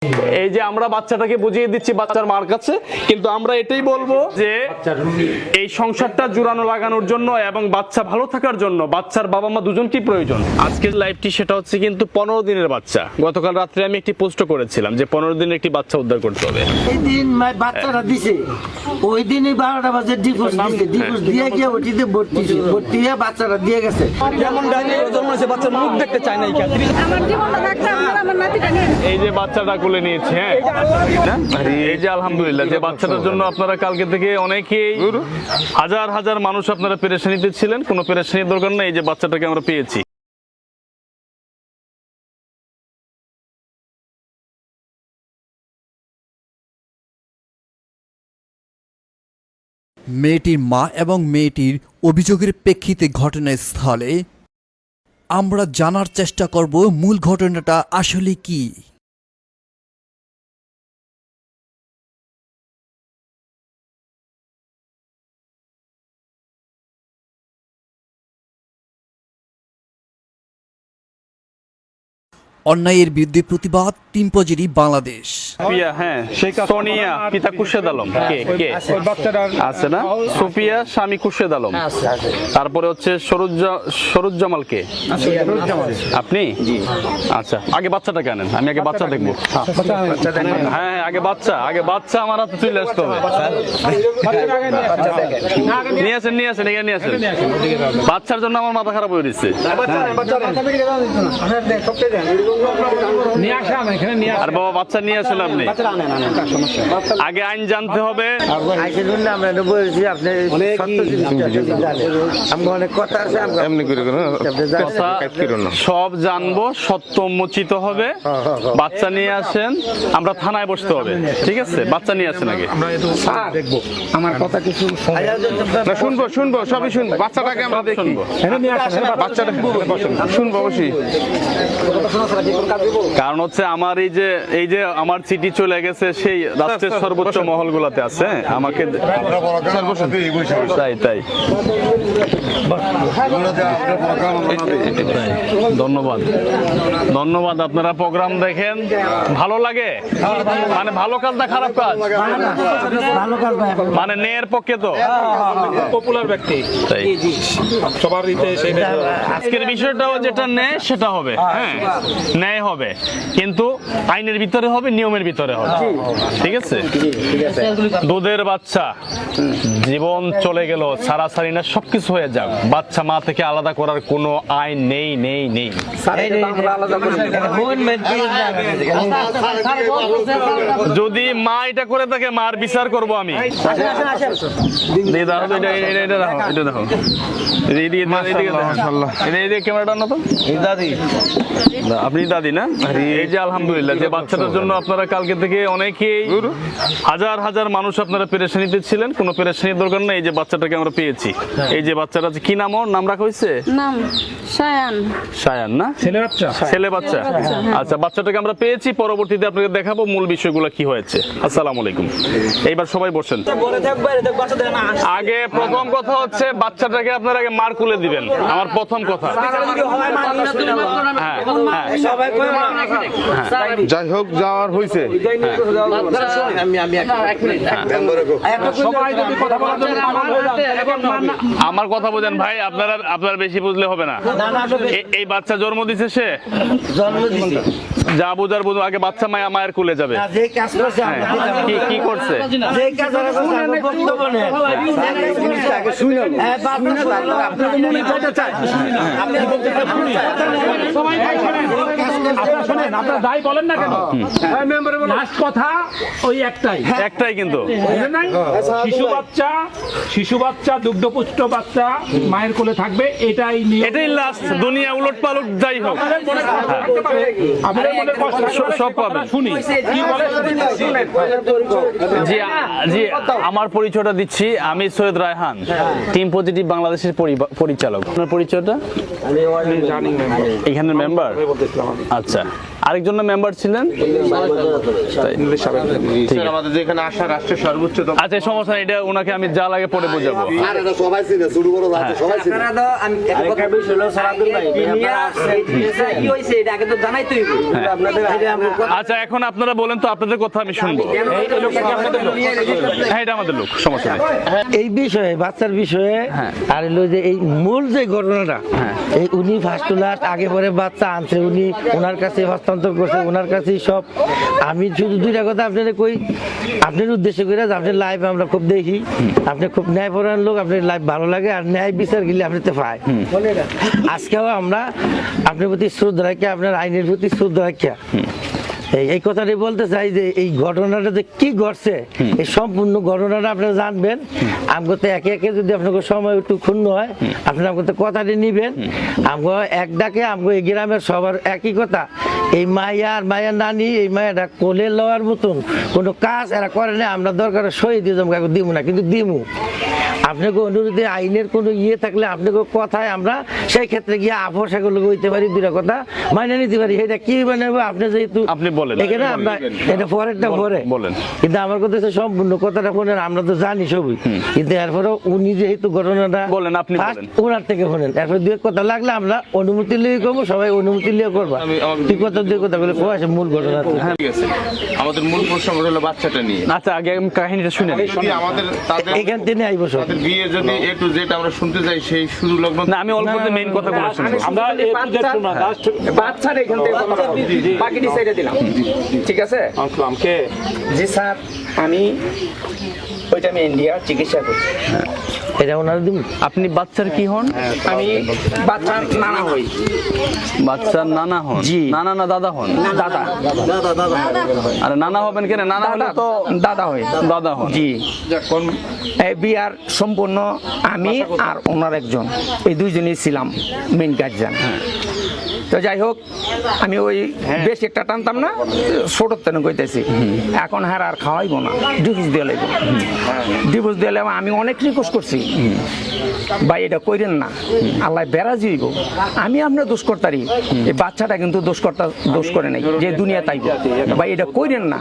এই যে আমরা বাচ্চাটাকে বুঝিয়ে দিচ্ছি বাচ্চার মার কাছে, কিন্তু আমরা এটাই বলবো যে এই সংসারটা জোড়ানো লাগানোর জন্য এবং বাচ্চা ভালো থাকার জন্য বাচ্চার বাবা মা দুজনকেই প্রয়োজন। আজকের লাইভটি সেটা হচ্ছে কিন্তু 15 দিনের বাচ্চা। গতকাল রাত্রে আমি একটি পোস্ট করেছিলাম যে 15 দিনের একটি বাচ্চা উদ্ধার করতে হবে। এই দিন বাচ্চারা দিছে, ওই দিনই 12টা বাজে ডিভোর্স দিছে, ডিভোর্স দিয়ে গিয়ে ওটিতে ভর্তি হয়ে বাচ্চারা দিয়ে গেছে। যেমন ডাইনির জন্ম হয়েছে, বাচ্চার মুখ দেখতে চায় না। আমার জীবনটা থাকতে আমার নাতিটা নিয়ে এই যে বাচ্চাটা কোলে নিয়েছে, হ্যাঁ এই যে আলহামদুলিল্লাহ, যে বাচ্চাটার জন্য আপনারা কালকে থেকে অনেকেই হাজার হাজার মানুষ আপনারা পেরেশানিতে ছিলেন, কোনো পেরেশানির দরকার নেই। এই যে বাচ্চাটাকে আমরা পেয়েছি। মেয়েটির মা এবং মেয়েটির অভিযোগের প্রেক্ষিতে ঘটনাস্থলে আমরা জানার চেষ্টা করব মূল ঘটনাটা আসলে কি। অন্যায়ের বিরুদ্ধে প্রতিবাদ, টিম পজিরি বাংলাদেশ। সোফিয়া, হ্যাঁ সোনিয়া পিতা খুরশেদ আলম, কে আছে না? সোফিয়া স্বামী খুরশেদ আলম, তারপরে হচ্ছে সরুজ্জামাল, কে আপনি? আচ্ছা, আগে বাচ্চাটাকে আনেন, আমি আগে বাচ্চা দেখবো। হ্যাঁ আগে বাচ্চা আমার হাতে চলে আসতে হবে। নিয়ে আসেন এখানে নিয়ে আসেন। বাচ্চার জন্য আমার মাথা খারাপ হয়ে গেছে। আর বাবা বাচ্চা নিয়ে আসেন আপনি, আগে আইন জানতে হবে। সব জানবো, সত্য উন্মোচিত হবে। বাচ্চা নিয়ে আসেন, আমরা থানায় বসতে হবে, ঠিক আছে? বাচ্চা নিয়ে আসেন আগে। আমার কথা কিছু শুনবো, সবই শুনবো। বাচ্চাটাকে আমরা দেখি, বাচ্চাটা শুনবো অবশ্যই। কারণ হচ্ছে আমার এই যে আমার চিঠি চলে গেছে সেই রাষ্ট্রের সর্বোচ্চ মহলগুলোতে আছে, আমাকে তাই ধন্যবাদ। আপনারা প্রোগ্রাম দেখেন, ভালো লাগে, মানে ভালো কাজ না খারাপ কাজ, মানে ন্যায়ের পক্ষে তো পপুলার ব্যক্তি। তাই সবার আজকের বিষয়টাও যেটা ন্যায় সেটা হবে, হ্যাঁ ন্যায় হবে, কিন্তু আইনের ভিতরে হবে, নিয়মের ভিতরে হবে, ঠিক আছে? দুধের বাচ্চা, জীবন চলে গেল, ছাড়াছাড়ি না সবকিছু হয়ে যাক, বাচ্চা মা থেকে আলাদা করার কোনো আইন নেই। যদি মা এটা করে থাকে, মার বিচার করব আমি। ক্যামেরাটা না তো আপনি দাদি না? এই যে আলহামদুলিল্লাহ, যে বাচ্চাটার জন্য আপনারা কালকে থেকে অনেকেই হাজার হাজার মানুষ আপনারা পেরেশানিতে ছিলেন, কোনো পেরেশানির দরকার নেই। এই যে বাচ্চাটাকে আমরা পেয়েছি। এই যে বাচ্চাটা কি নাম, ওর নাম রাখা হয়েছে? নাম সায়ান না? ছেলে বাচ্চা। আচ্ছা, বাচ্চাটাকে আমরা পেয়েছি, পরবর্তীতে আপনাকে দেখাবো মূল বিষয়গুলো কি হয়েছে। আসসালামু আলাইকুম। এইবার সবাই বসেন। আগে প্রথম কথা হচ্ছে বাচ্চাটাকে আপনারা আগে মার কুলে দিবেন, আমার প্রথম কথা। যাই হোক, যাওয়ার হয়েছে। আমার কথা বোঝেন ভাই, আপনারা বেশি বুঝলে হবে না। এই বাচ্চা জন্ম দিছে, সে যা বুঝার বুঝো, আগে বাচ্চা মায়ের কুলে যাবে। কি করছে? আপনারা যাই বলেন না কেন, লাস্ট কথা ওই একটাই কিন্তু শিশু বাচ্চা দুগ্ধপুষ্ট বাচ্চা মায়ের কোলে থাকবে, এটাই লাস্ট। দুনিয়া উলট পালট যাই হোক, সব পাবেন। শুনি কি বলে। জি, আমার পরিচয়টা দিচ্ছি। আমি সৈয়দ রায়হান, টিম পজিটিভ বাংলাদেশের পরিচালক। আপনার পরিচয়টা? এখানের মেম্বার। আচ্ছা, আরেকজন মেম্বার ছিলেন স্যার, আমাদের যেখানে আসা রাষ্ট্রের সর্বোচ্চ দপ্তর। আচ্ছা সমস্যা নেই, এটা ওনাকে আমি যা লাগে পরে বোঝাবো। সবাই চিনে ছোট বড় আছে সবাই চিনে আচ্ছা এখন আপনারা বলেন তো, আপনাদের কথা আমি শুনবো। হ্যাঁ এটা আমাদের লোক, সমস্যা নেই। এই বিষয়ে বাচ্চার বিষয়ে হ্যাঁ। আর হলো যে এই মূল যে ঘটনাটা হ্যাঁ। এই উনি ফার্স্ট লাস্ট আগে পরে বাচ্চা আনছে, উনি ওনার কাছে হস্তান্তর করছে, ওনার কাছেই সব। আমি শুধু দুইটা কথা আপনাদের কই, আপনার উদ্দেশ্য করে যে আপনার লাইভ আমরা খুব দেখি, আপনি খুব ন্যায়পরায়ণ লোক, আপনার লাইভ ভালো লাগে আর ন্যায় বিচার গেলে আপনি তো পায়। আজকেও আমরা আপনার প্রতি শ্রদ্ধা রাখি, আপনার আইনের প্রতি শ্রদ্ধা রাখি। এই কথাটি বলতে চাই যে এই ঘটনাটা যে কি ঘটছে, এই সম্পূর্ণ ঘটনাটা আপনারা জানবেন। আমাকে একে একে যদি আপনাকে সময় একটু ক্ষুণ্ণ হয়, আপনারা আমাকে কথাটি নিবেন। আমাকে এক ডাকে আমাকে এই গ্রামের সবার একই কথা, এই মাইয়া আর মায়ের নানি, এই মায়াটা কোলে লওয়ার মতন কোনো কাজ এরা করে না। আমরা দরকার সই দিয়ে যাবো, দিব না, কিন্তু দিমু। আপনাকে অনুরোধে আইনের কোনো ইয়ে থাকলে আপনাকে কথায় আমরা সেই ক্ষেত্রে গিয়ে আপোষাগুলো হইতে পারি, দুটা কথা মাইনে নিতে পারি। এটা কি বানাবো আপনি যেহেতু আপনি বলেন, এখানে আমরা এটা পরেরটা পরে বলেন। কিন্তু আমার কথা হচ্ছে সম্পূর্ণ কথাটা শোনেন, আমরা তো জানি সবই, কিন্তু এরপরে উনি যেহেতু ঘটনাটা বলেন, আপনি ফার্স্ট বলেন। ওনার থেকে শোনেন, এরপর দুই এক কথা লাগলে আমরা অনুমতি লিয়ে করবো, সবাই অনুমতি লিয়ে করবো। তুই কথা দুই কথা বলে কোয়া মূল ঘটনা। ঠিক আছে, আমাদের মূল প্রসঙ্গ হলো বাচ্চাটা নিয়ে। আচ্ছা আগে আমি কাহিনীটা শুনে নিই। যদি আমাদের তাদের এখান থেকে আইবো সব। তাদের বিয়ে যদি এ টু জেড আমরা শুনতে চাই, সেই শুরু লগ্ন না আমি অল্প মেইন কথাগুলো শুনবো। আমরা বাচ্চার এখান থেকে কথা বলবো। বাকিটি সাইডে দিলাম, ঠিক আছে? আমাকে জি স্যার, আমি ওইটা আমি ইন্ডিয়া চিকিৎসা করি। এটা ওনারা দিব। আপনি বাচ্চার কি হন? আমি বাচ্চার নানা হই। বাচ্চার নানা হন? জি। নানা না দাদা হন? দাদা আরে নানা হবেন কেন? নানা হলে তো দাদা হই। দাদা হন। জি, এই বিয়ার সম্পূর্ণ আমি আর ওনার একজন, এই দুইজনই ছিলাম মেন গার্জিয়ান। তো যাই হোক, আমি ওই বেশ একটা টানতাম না, ছোট তেন কইতেছি। এখন হ্যাঁ আর খাওয়াইবো না, ডিভোর্স দিয়ে লাগবো। ডিভোর্স দিয়ে লাগবো। আমি অনেক রিকোয়েস্ট করছি, ভাই এটা কইরেন না, আল্লাহ বেড়াজি হইব। আমি আপনার দোষ করতারি, এই বাচ্চাটা কিন্তু দোষ করে নাই, যে দুনিয়া তাইব। ভাই এটা কইরেন না।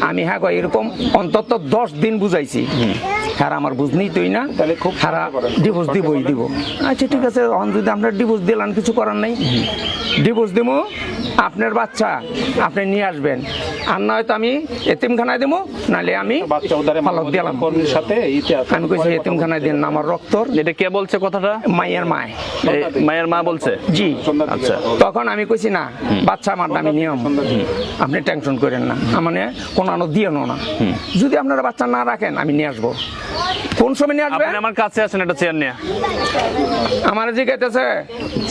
আমি হ্যাঁ কই এরকম অন্তত 10 দিন বুঝাইছি, হ্যাঁ আমার বুঝনেই তুই না, হারা ডিভোর্স দিবই দিব। আচ্ছা ঠিক আছে, যদি আপনার ডিভোর্স দিলেন, কিছু করার নাই, ডিভোর্স দিব। আপনার বাচ্চা আপনি নিয়ে আসবেন, আর নয়তো আমি এতিমখানায় দেবো, নাহলে আমি পালক দিলাম। আমি কইছি এতিমখানায় দেন না, আমার রক্তর। এটা কে বলছে কথাটা? মায়ের মায়, মায়ের মা বলছে? জি। আচ্ছা, তখন আমি কইছি না, বাচ্চা আমার আমি নিয়ম, আপনি টেনশন করেন না, মানে কোনো দিয়ে না। যদি আপনারা বাচ্চা না রাখেন, আমি নিয়ে আসবো। কোন সময় নিয়ে আসবেন? আপনি আমার কাছে আছেন, একটা চেয়ার নিয়ে। আমার যে কেটেছে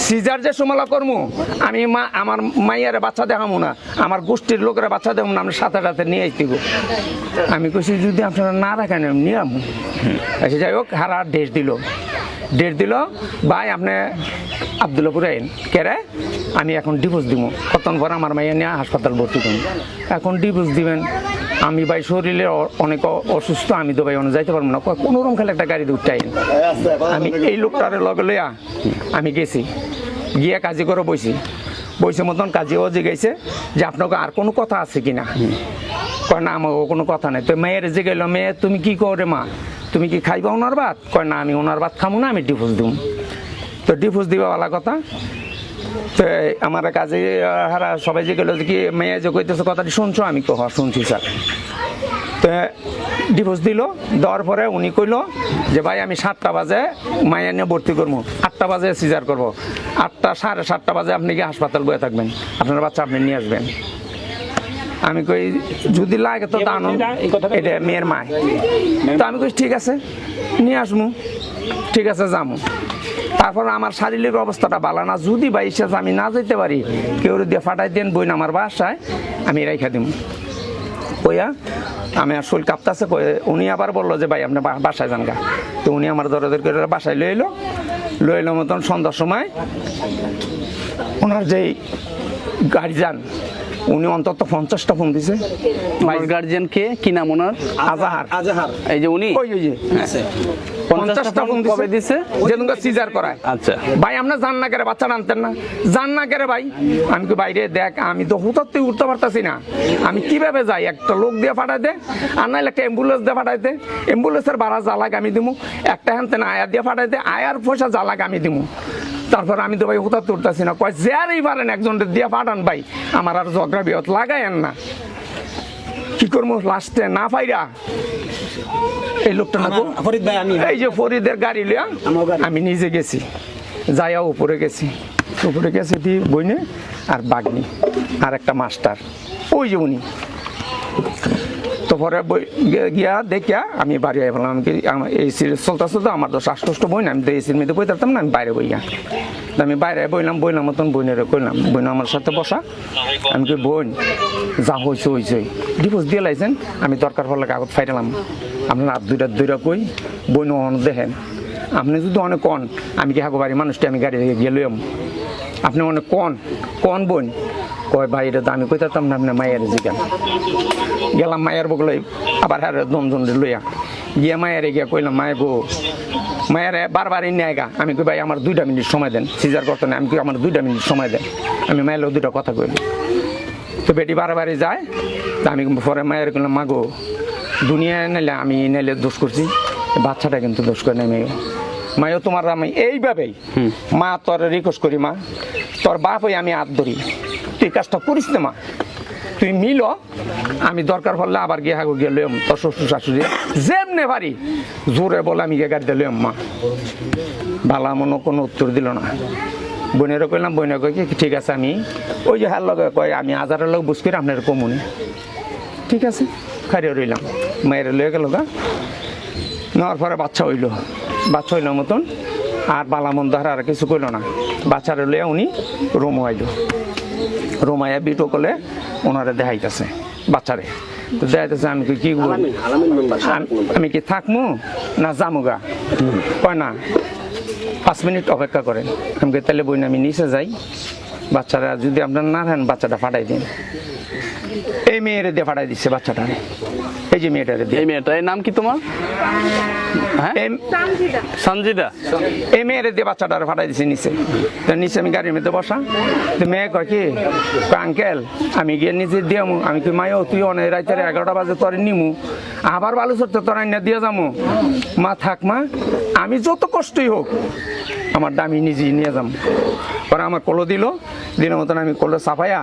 সিজার যে সমলা করমু, আমি আমার মাইয়ারে বাচ্চা দেখামু না, আমার গোষ্ঠীর লোকেরা বাচ্চা দেখামু না, আমি সাথে সাথে নিয়ে আসতেব। আমি কইছি যদি আপনারা না রাখেন, আমি নিয়ে আমু। আচ্ছা যাই হোক, হারা ডেট দিল, ভাই আপনি আব্দুল্লাপুরে আইন কেরে, আমি এখন ডিভোর্স দিব। কতক্ষণ পর আমার মাইয়া নিয়ে হাসপাতাল ভর্তি করুন। এখন ডিভোর্স দিবেন, আমি ভাই শরীরে অনেক অসুস্থ, আমি তো ভাই অনেক যাইতে পারবো না, কোনোরকম খালি একটা গাড়ি উঠাই। আমি এই লোকটার লগে লইয়া আমি গেছি, গিয়ে কাজী করে বইছে মতন কাজী ও জিগাইছে যে আপনাকে আর কোনো কথা আছে কিনা। কয় না, আমার কোনো কথা নেই। তো মেয়ের জিগাইল, মেয়ে তুমি কি করে মা, তুমি কি খাইবা ওনার ভাত? কয় না, আমি ওনার ভাত খামো না, আমি ডিভোর্স দিব। তো ডিভোর্স দিবা ভালো কথা। তো আমার কাজে হারা সবাই যে গেল কি মেয়ে যে কইতেছে কথাটি শুনছো? আমি তো শুনছি স্যার। তো ডিভোর্স দিল, দেওয়ার পরে উনি কইল যে ভাই আমি 7টা বাজে মায়া নিয়ে ভর্তি করবো, 8টা বাজে সিজার করবো, 8টা 7:30 বাজে আপনি কি হাসপাতাল বয়ে থাকবেন, আপনার বাচ্চা আপনি নিয়ে আসবেন। আমি কই যদি লাগে তো দানো, এটা মেয়ের মায়। তো আমি কই ঠিক আছে নিয়ে আসমু, ঠিক আছে যামু। তারপর আমার শারীরিক অবস্থাটা ভালো না, যদি ভাই সাথে আমি না যেতে পারি, কেউ দিয়ে ফাটাই দেন বই না আমার বাসায়, আমি রেখে দিব। কইয়া আমি আর শরীর কাঁপতেছে, উনি আবার বললো যে ভাই আপনি বাসায় যান গা। তো উনি আমার দরদের করে বাসায় লইল মতন সন্ধ্যার সময় ওনার যেই গাড়ি যান উনি অন্তত 50টা ফোন দিছে। তোমার গার্জিয়ান কে, কি নাম ওনার? আজাহার এই যে উনি ওই যে 50টা ফোন কবে দিছে? যেদিন সিজার করায়। আচ্ছা, ভাই আমরা জান না করে বাচ্চা আনতেন না, জান না করে ভাই। আমি কি বাইরে দেখ, আমি তো হুতাতে উঠতে পারতাছি না, আমি কিভাবে যাই? একটা লোক দিয়ে পাঠাই দে, আর নাহলে একটা অ্যাম্বুলেন্স দিয়ে পাঠাই দে, অ্যাম্বুলেন্সের ভাড়া জ্বালাক আমি দিমু, একটা হ্যান্তেন আয়া দিয়ে পাঠাই দে, আয়ার পয়সা জ্বালাক আমি দিমু। তারপর আমি তো ভাই হুতাতে উঠতেছি না, কয় যারই পারেন একজনের দিয়ে পাঠান ভাই, আমার আর ঝগড়া বিহত লাগায়েন না। কি করবো লাস্টে না পাইরা এই লোকটা না ফরিদ ভাই, আমি এই যে ফরিদের গাড়ি লিয়া আমি নিজে গেছি, যাইয়া উপরে গেছি দি বইনে আর বাগনি আর একটা মাস্টার, ওই যে উনি। তো পরে গিয়া দেখিয়া আমি বাড়ি আই বললাম, কি এই সিরিজ চলতেছে তো, আমার তো শ্বাসকষ্ট বই না, আমি তো এসির মধ্যে বই থাকতাম না, আমি বাইরে বইয়া। আমি বাইরে বইলাম মতন বইনের কইলাম, বইন আমার সাথে বসা। আমি কি বোন যা হয়েছে ডিভোর্স দিয়ে লাইছেন, আমি দরকার পড়লে কাগজ ফাইটালাম, আপনার হাত দুইটা কই বইন দেখেন, আপনি যদি অনেক কন আমি কি হাগো বাড়ির মানুষটি আমি গাড়ি থেকে গিয়ে লইম, আপনি অনেক কন বোন কয় ভাই এটা তো আমি কইতাম না, আপনার মায়ের জিগান। গেলাম মায়ের বগলে, আবার হ্যাঁ দমজন লইয়া গিয়া মায়ের গিয়া কইলাম, মায়ের গো, মায়ের বারবার নেয়গা। আমি কই ভাই আমার 2 মিনিট সময় দেন, সিজার করতে না, আমি কই আমার 2 মিনিট সময় দেন, আমি মায়ের 2টা কথা কইলাম। তো বেটি বারবারই যায়, তা আমি পরে মায়ের কইলাম, মা গো দুনিয়ায় নাইলে আমি নাইলে দোষ করছি, বাচ্চাটা কিন্তু দোষ করে নাই মায়ও তোমার। আমি এইভাবেই মা তোর রিকোয়েস্ট করি, মা তোর বাপ হই আমি হাত ধরি, তুই কাজটা করিস না মা, তুই মিল, আমি দরকার পড়লে আবার গিয়ে হাগো গিয়ে লইম, তোর শ্বশুর শাশুড়ি যেমনে পারি জোরে বলে আমি গিয়ে গাড়িতে লইম। মা ভালা মনে কোনো উত্তর দিল না। বোনেরও কইলাম, বোনের কই কি ঠিক আছে, আমি ওই যে হার লগে কয় আমি আজারের লোক বুঝ করে আপনার কমুনি, ঠিক আছে খাইয়ে রইলাম। মায়ের লয়ে গেল গা, নেওয়ার পরে বাচ্চা হইল মতন, আর বালামন্দ আর কিছু কইল না। বাচ্চারে লইয়া উনি রোমাইয়া বিটো করলে ওনারে দেখাইতেছে বাচ্চারে, তো দেখাইতেছে। আমি কি আমি কি থাকমু না যামুগা? কয় না 5 মিনিট অপেক্ষা করেন। আমি তাহলে বই না আমি নিচে যাই, বাচ্চারা যদি আপনার না নেন বাচ্চাটা ফাটাই দিন। এই মেয়েরে দিয়ে ফাটাই দিচ্ছে বাচ্চাটা, এই যে মেয়েটারে দিয়ে। এই মেয়েটার নাম কি তোমার? সঞ্জিদা। এই মেয়েরে দিয়ে বাচ্চাটারে ফাটাই দিচ্ছে নিচে। নিচে আমি গাড়ির মধ্যে বসা, তো মেয়ে কয় কি আঙ্কেল আমি গিয়ে নিচে দিয়ামু। আমি কি মায়ও তুই অনেক রাইতে 11টা বাজে তোরে নিমু, আবার বালু চড়তে তোর আইনা দিয়ে যামু। মা থাক মা, আমি যত কষ্টই হোক আমার দামি নিজেই নিয়ে যাম। পরে আমার কলো দিনের মতন আমি কলো চাপাইয়া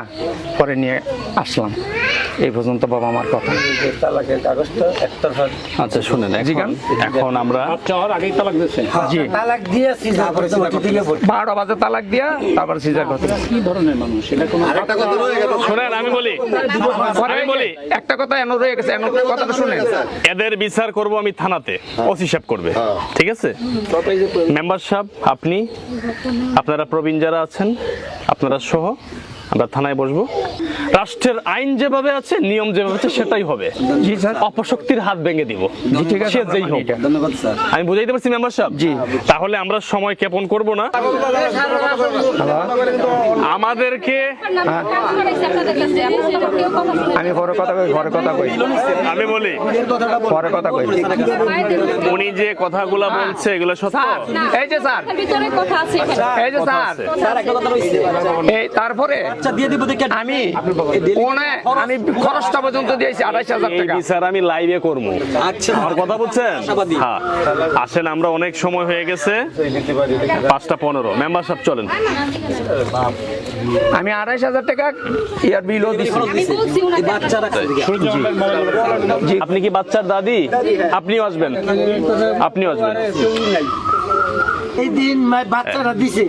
পরে নিয়ে আসলাম। এই পর্যন্ত বাবা আমার কথা। আচ্ছা শুনেন, এখন আমরা আগেই তালাক দিচ্ছে। জি তালাক দিয়েছি, তারপরে তো ওটি দিলে 12টা বাজে তালাক দিয়া তারপর সিজার করতে। কি ধরনের মানুষ এটা? কোনো শোনেন আমি বলি একটা কথা এনে রয়ে গেছে, কথাটা শুনেন। এদের বিচার করব আমি থানাতে, ওসি সাহেব করবে, ঠিক আছে? মেম্বার সাহেব আপনি, আপনারা প্রবীণ যারা আছেন আপনারা সহ আমরা থানায় বসবো। রাষ্ট্রের আইন যেভাবে আছে, নিয়ম যেভাবে আছে সেটাই হবে। জি স্যার, অপশক্তির হাত ভেঙে দিব, জি ঠিক আছে, সে যেই হোক। ধন্যবাদ স্যার। আমি বুঝাইতে পারছি মেম্বার সাহেব? জি। তাহলে আমরা সময় ক্ষেপণ করব না, আমাদেরকে আমি পরে কথা কই, আমি বলি পরে কথা কই। উনি যে কথাগুলা বলছে এগুলো সত্য। এই যে স্যার, এই যে স্যার, এই তারপরে আমি আমি খরচটা পর্যন্ত দিয়েছি 28,000 এই টাকা। বিচার আমি লাইভে করবো। আমার কথা বুঝছেন? হ্যাঁ, আসেন, আমরা অনেক সময় হয়ে গেছে, 5:15। মেম্বার সাহেব চলেন। আমি 28,000 টাকা ইয়ার বিলও দিচ্ছি। আপনি কি বাচ্চার দাদি? আপনিও আসবেন, আপনিও আসবেন। এই দিন বাচ্চারা দিছে,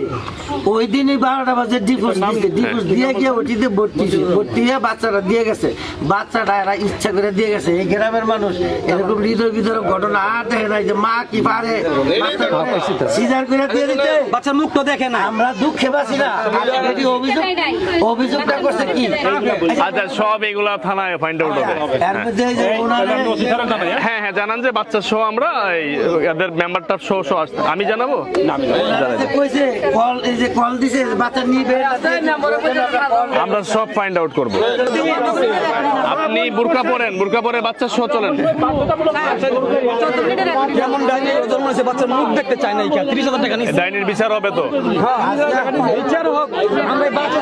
ওই দিনই 12টা বাজে ডিভোর্স দিছে, ডিভোর্স দিয়ে গিয়ে ওটিতে ভর্তি হয়ে বাচ্চারা দিয়ে গেছে। বাচ্চাটা এরা ইচ্ছা করে দিয়ে গেছে। এই গ্রামের মানুষ এরকম হৃদয় বিদারক ঘটনা আর দেখে নাই যে মা কি পারে সিজার করে দিয়ে দিতে, বাচ্চার মুখ তো দেখে না। আমরা দুঃখে বাঁচি না। অভিযোগটা করছে কি? আচ্ছা, সব এগুলা থানায় ফাইন্ড আউট হবে। এর মধ্যে এই যে ওনারা হ্যাঁ, জানান যে বাচ্চা সহ আমরা এদের মেম্বারটা সহ আমি জানাবো। কইছে কল এই যে কল দিছে বাচ্চা নিবে আমরা সব ফাইন্ড আউট করব। আপনি বুরকা পরে বাচ্চা সহ চলেন। যেমন ডাইনির জন্ম হয়েছে বাচ্চার মুখ দেখতে চায় না 30,000 টাকা নিচ্ছে ডাইনির বিচার হবে তো? বিচার হোক আমরা বাচ্চা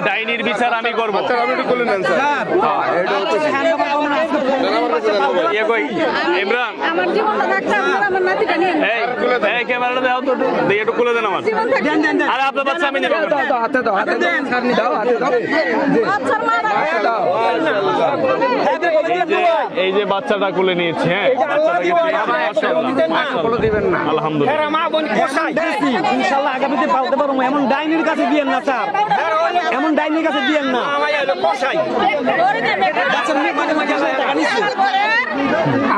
ডাইনির বিচার আমি করব। ইয়ে কই ইমরান, আমার জীবনটা থাকতে আমার নাতিটা নিয়ে এই ক্যামেরাটা দাও তো, দিয়ে একটু খুলে দেন আমার। আরে আপনার বাচ্চা আমি নিব। হাতে দাও সামনে দাও হাতে দাও বাচ্চার মা দাও এই যে বাচ্চাটা খুলে নিয়েছি। হ্যাঁ, বাচ্চাটাকে মাশাআল্লাহ দিবেন না আলহামদুলিল্লাহ। মা বোন কষাই ইনশাআল্লাহ আগামীতে পালতে পারবো। এমন ডাইনির কাছে দিয়েন না স্যার, এমন ডাইনির কাছে দিয়েন না।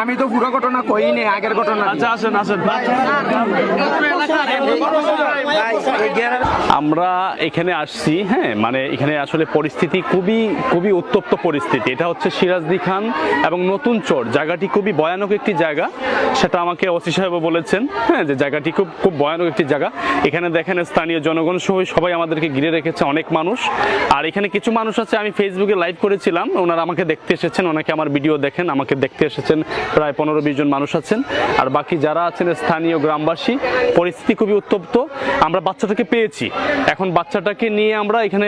আমি তো পুরো ঘটনা কইনি, আগের ঘটনা। আচ্ছা আসেন। আমরা এখানে আসছি, হ্যাঁ, মানে এখানে আসলে পরিস্থিতি খুবই উত্তপ্ত পরিস্থিতি। এটা হচ্ছে সিরাজদি খান এবং নতুন চর, জায়গাটি খুবই ভয়ানক একটি জায়গা, সেটা আমাকে ওসি সাহেব বলেছেন। হ্যাঁ, যে জায়গাটি খুব ভয়ানক একটি জায়গা। এখানে দেখেন স্থানীয় জনগণ সহ সবাই আমাদেরকে ঘিরে রেখেছে, অনেক মানুষ। আর এখানে কিছু মানুষ আছে, আমি ফেসবুকে লাইভ করেছিলাম, ওনারা আমাকে দেখতে এসেছেন, অনেকে আমার ভিডিও দেখেন, আমাকে দেখতে এসেছেন প্রায় 15-20 জন মানুষ আছেন। আর বাকি যারা আছেন স্থানীয় গ্রামবাসী, পরিস্থিতি খুবই উত্তপ্ত। আমরা বাচ্চাটাকে পেয়েছি, এখন বাচ্চাটাকে নিয়ে আমরা এখানে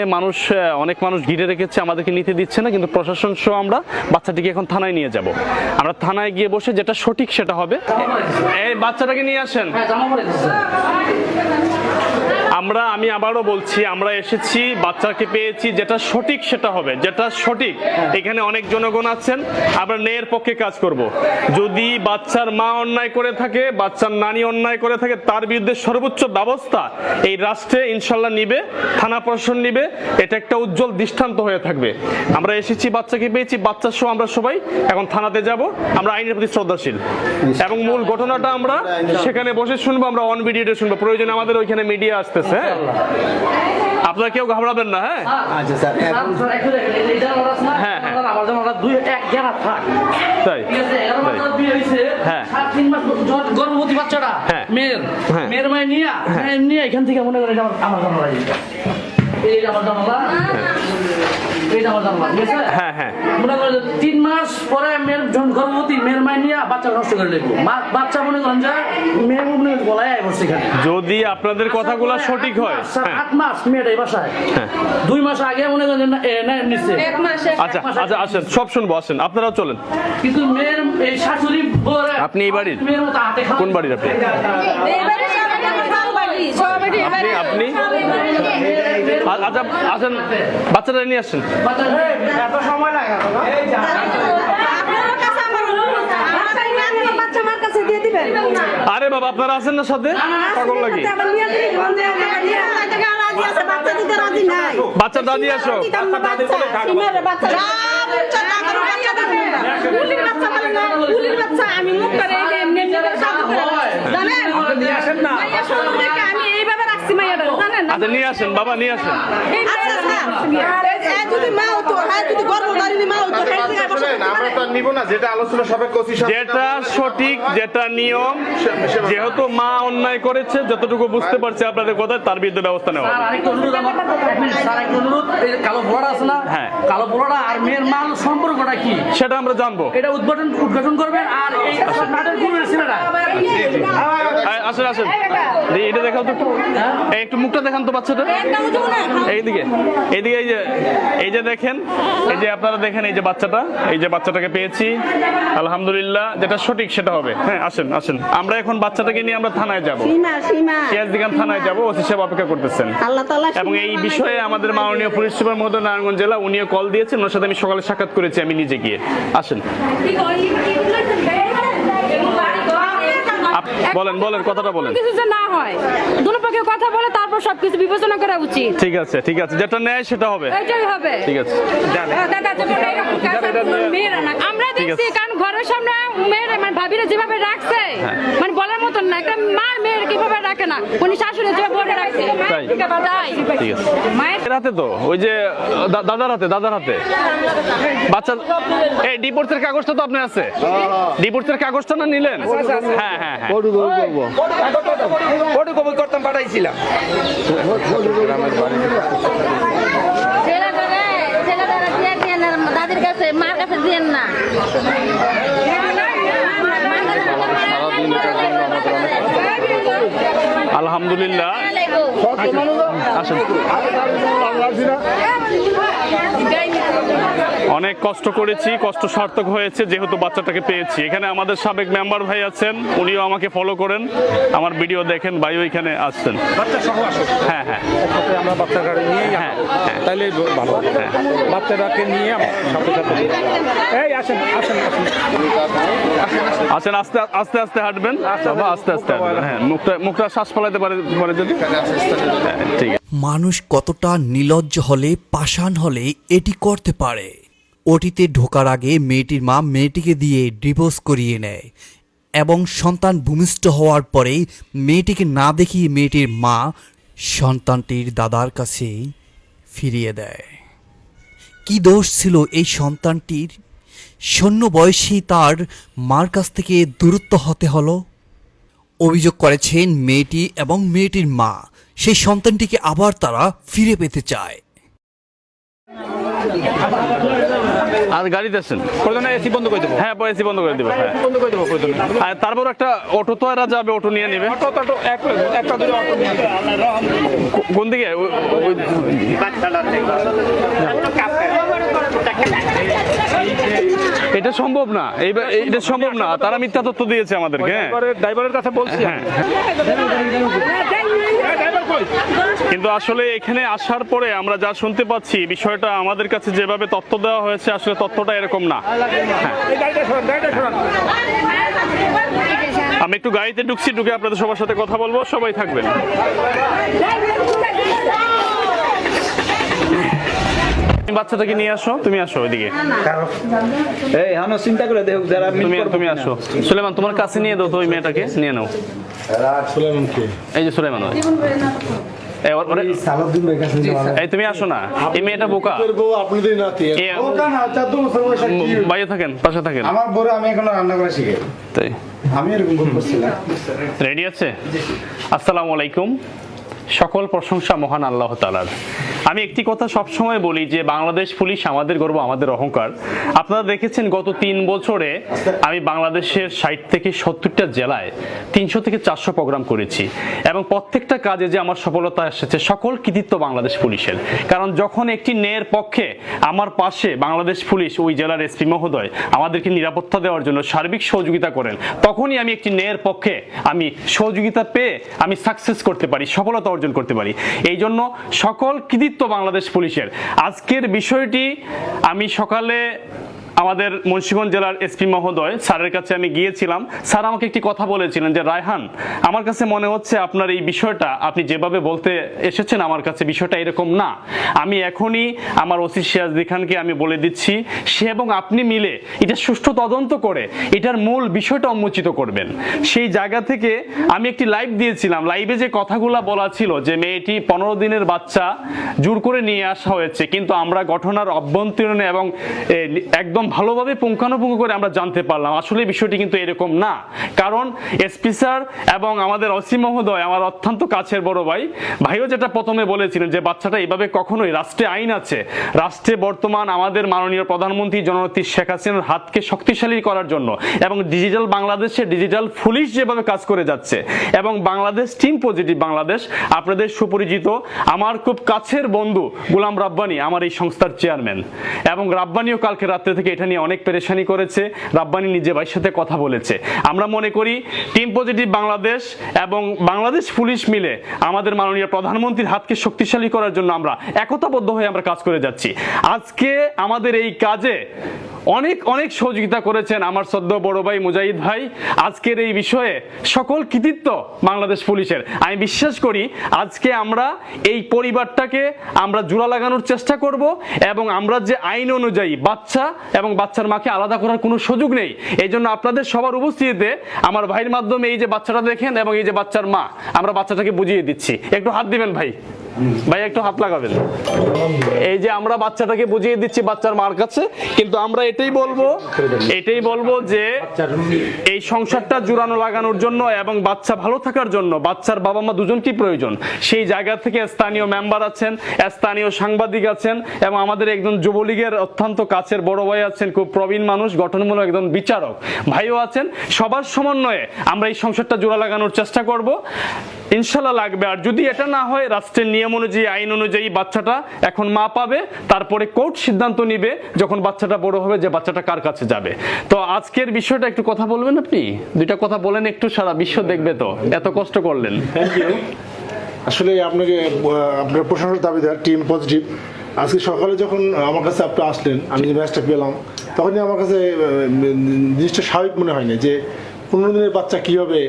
অনেক মানুষ ঘিরে রেখেছে, আমাদেরকে নিতে দিচ্ছে না, কিন্তু প্রশাসন সহ আমরা বাচ্চাটিকে এখন থানায় নিয়ে যাব। আমরা থানায় গিয়ে বসে যেটা সঠিক সেটা হবে। এই বাচ্চাটাকে নিয়ে আসেন। আমি আবারও বলছি, আমরা এসেছি, বাচ্চাকে পেয়েছি, যেটা সঠিক সেটা হবে, যেটা সঠিক। এখানে অনেক জনগণ আছেন, আমরা ন্যায়ের পক্ষে কাজ করব। যদি বাচ্চার মা অন্যায় করে থাকে, বাচ্চার নানি অন্যায় করে থাকে, তার বিরুদ্ধে সর্বোচ্চ ব্যবস্থা এই রাষ্ট্রে ইনশাল্লাহ নিবে, থানা প্রশাসন নিবে। এটা একটা উজ্জ্বল দৃষ্টান্ত হয়ে থাকবে। আমরা এসেছি, বাচ্চাকে পেয়েছি, বাচ্চা সহ আমরা সবাই এখন থানাতে যাব। আমরা আইনের প্রতি শ্রদ্ধাশীল এবং মূল ঘটনাটা আমরা সেখানে বসে শুনবো, আমরা অন ভিডিওতে শুনবো। প্রয়োজনে আমাদের ওইখানে মিডিয়া আসতেছে। হ্যাঁ, আপনারা কেউ ঘাবড়াবেন না। হ্যাঁ আচ্ছা স্যার হ্যাঁ তাই হ্যাঁ গর্ভবতী বাচ্চাটা হ্যাঁ মেয়ের মায়ের নিয়ে এখান থেকে মনে করে আমার জানালা এই আমার জানালা এইটা আমার জানালা ঠিক আছে। হ্যাঁ হ্যাঁ মনে করেন 3 মাস পরে মেয়ের যখন গর্ভবতী মেয়ের মায়ের নিয়ে বাচ্চা নষ্ট করে দেবো। বাচ্চা মনে করেন যে মেয়ের মনে গলায় বসছে এখানে। যদি আপনাদের কথাগুলো সঠিক হয়। 8 মাস মেয়েটা এই বাসায় 2 মাস আগে মনে করেন নিচ্ছে। 1 মাসে আচ্ছা আচ্ছা আসেন, সব শুনবো, আসেন আপনারাও চলেন। কিন্তু মেয়ের এই শাশুড়ি বলে আপনি এই বাড়ির মেয়ের মতো হাতে খাওয়া কোন বাড়ির? আপনি এবারে সবাই আপনি আচ্ছা আসেন, বাচ্চাটা নিয়ে আসেন। এত সময় লাগে আপনার কাছে আমার অনুরোধ, আপনার নাতি বাচ্চা আমার কাছে দিয়ে দিবেন। আরে বাবা, আপনারা আছেন না সাথে? পাগল লাগি। বাচ্চা দাদি আসো। আমি মুখ করে জানেন আমি এইভাবে রাখছি মাইয়াটা জানেন। আচ্ছা নিয়ে আসেন বাবা, নিয়ে আসেন। যদি মা হতো, যদি গর্ভধারিণী মা হতো, আমরা তো নিব না, যেটা আলোচনা সাপেক্ষ যেটা সঠিক, যেটা নিয়ম, যেহেতু মা অন্যায় করেছে, যতটুকু বুঝতে পারছি আপনাদের কথা, তার বিরুদ্ধে ব্যবস্থা নেওয়া হবে। আরেকটা অনুরোধ আমার, আরেকটা অনুরোধ, এই কালো পোলাটা আছে না, হ্যাঁ। কালো পোলাটা আর মেয়ের মাল সম্পর্কটা কি সেটা আমরা জানবো। এটা উদ্ঘাটন করবেন। আর এই নাটের গুরুর ছেলেটা আসেন আসেন, এটা দেখাও তো একটু। এই একটু মুখটা দেখান তো বাচ্চাটা। এইদিকে এইদিকে, এই যে দেখেন, এই যে আপনারা দেখেন, এই যে বাচ্চাটা, এই যে বাচ্চাটাকে পেয়েছি আলহামদুলিল্লাহ। যেটা সঠিক সেটা হবে। হ্যাঁ আসেন আসেন, আমরা এখন বাচ্চাটাকে নিয়ে আমরা থানায় যাবো, সিরাজদি খান থানায় যাবো। ওসি সাহেব অপেক্ষা করতেছেন। এবং এই বিষয়ে আমাদের মাননীয় পুলিশ সুপার মহোদয় নারায়ণগঞ্জ জেলা, উনিও কল দিয়েছেন, ওনার সাথে আমি সকালে সাক্ষাৎ করেছি, আমি নিজে গিয়ে। আসেন বলেন কথাটা বলেন। কিছু যে না হয়, দুটো পক্ষে কথা বলে তারপর সবকিছু বিবেচনা করা উচিত। ঠিক আছে ঠিক আছে, যেটা নেয় সেটা হবে। এটাই হবে। ঠিক আছে। দাদা যখন এরকম কাজ মেয়েরা না, আমরা দেখছি, কারণ ঘরের সামনে মেয়েরা মানে ভাবিরা যেভাবে রাখছে, মানে বলার মতন না, একটা মা মেয়ের কিভাবে রাখে না, উনি শাশুড়ি যে বোর্ডে রাখছে। তাই? তাই। ঠিক আছে। মায়ের এর হাতে তো ওই যে দাদার হাতে বাচ্চা এই ডিপোর্টের কাগজটা তো আপনার আছে, ডিপোর্টের কাগজটা না নিলেন? হ্যাঁ হ্যাঁ হ্যাঁ ফটোকপি করতাম পাঠাইছিলাম। ছেলেটারে দিয়ে দিয়ে না, দাদির কাছে মার কাছে দিয়ে না। আলহামদুলিল্লাহ। আসেন। অনেক কষ্ট করেছি, কষ্ট সার্থক হয়েছে যেহেতু বাচ্চাটাকে পেয়েছি। এখানে আমাদের সাবেক মেম্বার ভাই আছেন, উনিও আমাকে ফলো করেন, আমার ভিডিও দেখেন, ভাইও এখানে আসছেন। বাচ্চা সহ আসো। হ্যাঁ হ্যাঁ আমরা বাচ্চা গাড়ি নিয়ে হ্যাঁ তাইলে ভালো। বাচ্চাটাকে নিয়ে আমরা সাথে সাথে এই আসেন আসেন আসেন আছেন। আস্তে আস্তে আস্তে হাঁটবেন, বাবা, আস্তে আস্তে হাঁটবেন। হ্যাঁ মুখটা শ্বাস ফলাইতে পারে যদি। হ্যাঁ, ঠিক আছে। মানুষ কতটা নির্লজ্জ হলে, পাষাণ হলে এটি করতে পারে। ওটিতে ঢোকার আগে মেয়েটির মা মেয়েটিকে দিয়ে ডিভোর্স করিয়ে নেয় এবং সন্তান ভূমিষ্ঠ হওয়ার পরে মেয়েটিকে না দেখিয়ে মেয়েটির মা সন্তানটির দাদার কাছে ফিরিয়ে দেয়। কি দোষ ছিল এই সন্তানটির? শূন্য বয়সেই তার মার কাছ থেকে দূরত্ব হতে হলো। অভিযোগ করেছেন মেয়েটি এবং মেয়েটির মা সেই সন্তানটিকে আবার তারা ফিরে পেতে চায়। আর গাড়িতে আছেন? প্রয়োজনে এসি বন্ধ করে দেবো। হ্যাঁ এসি বন্ধ করে দিবে। হ্যাঁ বন্ধ করে দেবো প্রয়োজনে। আর তারপর একটা অটো তো এরা যাবে, অটো নিয়ে নেবে। অটো একটা দুটো অটো নিয়ে আসবে। কোন দিকে? এটা সম্ভব না, এটা সম্ভব না। তারা মিথ্যা তথ্য দিয়েছে আমাদেরকে। হ্যাঁ ড্রাইভারের কাছে বলছি। হ্যাঁ কিন্তু আসলে এখানে আসার পরে আমরা যা শুনতে পাচ্ছি, বিষয়টা আমাদের কাছে যেভাবে তথ্য দেওয়া হয়েছে আসলে তথ্যটা এরকম না। আমি একটু গাড়িতে ঢুকছি, ঢুকে আপনাদের সবার সাথে কথা বলবো, সবাই থাকবেন। বাচ্চাটাকে নিয়ে আসো, তুমি আসো ওইদিকে। চিন্তা করে দেখো যারা তুমি আসো। সুলেমান, তোমার কাছে নিয়ে দাও তো ওই মেয়েটাকে, নিয়ে নাও। এই যে সুলেমান, এই তুমি আসো না, এই মেয়েটা বোকা। বাইরে থাকেন, পাশে থাকেন। আমার বড় আমি এখনো রান্না করা শিখে তাই আমি এরকম করছিলাম। রেডি আছে? আসসালামু আলাইকুম। সকল প্রশংসা মহান আল্লাহ তাআলার। আমি একটি কথা সবসময় বলি যে বাংলাদেশ পুলিশ আমাদের গর্ব, আমাদের অহংকার। আপনারা দেখেছেন গত 3 বছরে আমি বাংলাদেশের 60 থেকে 70টা জেলায় 300 থেকে 400 প্রোগ্রাম করেছি এবং প্রত্যেকটা কাজে যে আমার সফলতা এসেছে সকল কৃতিত্ব বাংলাদেশ পুলিশের। কারণ যখন একটি ন্যায়ের পক্ষে আমার পাশে বাংলাদেশ পুলিশ, ওই জেলার এসপি মহোদয় আমাদেরকে নিরাপত্তা দেওয়ার জন্য সার্বিক সহযোগিতা করেন, তখনই আমি একটি ন্যায়ের পক্ষে আমি সহযোগিতা পেয়ে আমি সাকসেস করতে পারি, সফলতা অর্জন করতে পারি। এই জন্য সকল কৃতিত্ব বাংলাদেশ পুলিশের। আজকের বিষয়টি আমি সকালে আমাদের মুন্সিগঞ্জ জেলার এসপি মহোদয় স্যারের কাছে আমি গিয়েছিলাম। স্যার আমাকে একটি কথা বলেছিলেন যে রায়হান, আমার কাছে মনে হচ্ছে আপনার এই বিষয়টা আপনি যেভাবে বলতে এসেছেন আমার কাছে বিষয়টা এরকম না। আমি এখনই আমার ওসি সিরাজদি খানকে আমি বলে দিচ্ছি, সে এবং আপনি মিলে এটা সুষ্ঠু তদন্ত করে এটার মূল বিষয়টা উন্মোচিত করবেন। সেই জায়গা থেকে আমি একটি লাইভ দিয়েছিলাম। লাইভে যে কথাগুলো বলা ছিল যে মেয়েটি 15 দিনের বাচ্চা জোর করে নিয়ে আসা হয়েছে, কিন্তু আমরা ঘটনার অভ্যন্তরীণে এবং একদম ভালোভাবে পুঙ্খানুপুঙ্খ করে আমরা জানতে পারলাম আসলে বিষয়টি কিন্তু এরকম না। কারণ এসপি স্যার এবং আমাদের ওসি মহোদয় আমার অত্যন্ত কাছের বড় ভাইও যেটা প্রথমে বলেছিলেন যে বাচ্চাটা এইভাবে কখনোই, রাষ্ট্রে আইন আছে, রাষ্ট্রে বর্তমান আমাদের মাননীয় প্রধানমন্ত্রী জননেত্রী শেখ হাসিনার হাতকে শক্তিশালী করার জন্য এবং ডিজিটাল বাংলাদেশে ডিজিটাল পুলিশ যেভাবে কাজ করে যাচ্ছে এবং বাংলাদেশ টিম পজিটিভ বাংলাদেশ, আপনাদের সুপরিচিত আমার খুব কাছের বন্ধু গোলাম রাব্বানি আমার এই সংস্থার চেয়ারম্যান, এবং রাব্বানিও কালকে রাত্রে থেকে এটা নিয়ে অনেক পেরেশানি করেছে। রাব্বানি নিজে ভাইয়ের সাথে কথা বলেছে। আমরা মনে করি টিম পজিটিভ বাংলাদেশ এবং বাংলাদেশ পুলিশ মিলে আমাদের মাননীয় প্রধানমন্ত্রীর হাতকে শক্তিশালী করার জন্য আমরা একতাবদ্ধ হয়ে আমরা কাজ করে যাচ্ছি। আজকে আমাদের এই কাজে অনেক অনেক সহযোগিতা করেছেন আমার শ্রদ্ধেয় বড় ভাই মুজাহিদ ভাই। আজকের এই বিষয়ে সকল কৃতিত্ব বাংলাদেশ পুলিশের। আমি বিশ্বাস করি আজকে আমরা এই পরিবারটাকে আমরা জোড়া লাগানোর চেষ্টা করব এবং আমরা যে আইন অনুযায়ী বাচ্চা এবং বাচ্চার মাকে আলাদা করার কোনো সুযোগ নেই। এই জন্য আপনাদের সবার উপস্থিতিতে আমার ভাইয়ের মাধ্যমে এই যে বাচ্চাটা দেখেন এবং এই যে বাচ্চার মা, আমরা বাচ্চাটাকে বুঝিয়ে দিচ্ছি। একটু হাত দিবেন ভাই, ভাই একটু হাত লাগাবেন। এই যে আমরা বাচ্চাটাকে বুঝিয়ে দিচ্ছি বাচ্চার মার কাছে, কিন্তু আমরা এটাই বলবো যে এই সংসারটা জোড়ানো লাগানোর জন্য এবং বাচ্চা ভালো থাকার জন্য বাচ্চার বাবা মা দুজনকেই প্রয়োজন। সেই জায়গা থেকে স্থানীয় মেম্বার আছেন, স্থানীয় সাংবাদিক আছেন এবং আমাদের একজন যুবলীগের অত্যন্ত কাছের বড় ভাই আছেন, খুব প্রবীণ মানুষ, গঠনমূলক একজন বিচারক ভাইও আছেন। সবার সমন্বয়ে আমরা এই সংসারটা জোড়া লাগানোর চেষ্টা করব, ইনশাল্লাহ লাগবে। আর যদি এটা না হয়, রাষ্ট্রের নিয়ম অনুযায়ী আইন অনুযায়ী বাচ্চাটা এখন মা পাবে, তারপরে কোর্ট সিদ্ধান্ত নিবে যখন বাচ্চাটা বড় হবে যে বাচ্চাটা কার কাছে যাবে। তো আজকের বিষয়টা একটু কথা বলবেন আপনি, দুইটা কথা বলেন একটু, সারা বিশ্ব দেখবে তো, এত কষ্ট করলেন। Thank you. আসলে আপনাকে আপনার প্রশংসার দাবিদার, টিম পজিটিভ। আজকে সকালে যখন আমার কাছে আপনি আসলেন, আমি যে ম্যাচটা পেলাম, তখনই আমার কাছে জিনিসটা স্বাভাবিক মনে হয়নি যে 15 দিনের বাচ্চা কীভাবে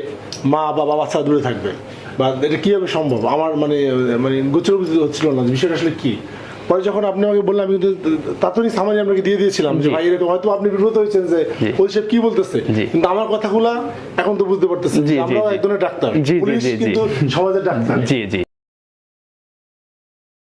মা বাবা বাচ্চা দূরে থাকবে, বা এটা কীভাবে সম্ভব। আমার মানে গোচর হচ্ছিল না বিষয়টা আসলে কী। পরে যখন আপনি আমাকে বললেন, আমি কিন্তু তাৎক্ষণিক সামারি আপনাকে দিয়ে দিয়েছিলাম যে ভাই এরকম, হয়তো আপনি বিব্রত হয়েছেন যে ওই সাহেব কি বলতেছে, কিন্তু আমার কথাগুলা এখন তো বুঝতে পারতেছেন আমরাও এক ধরনের ডাক্তার, পুলিশ কিন্তু সমাজের ডাক্তার। জি জি।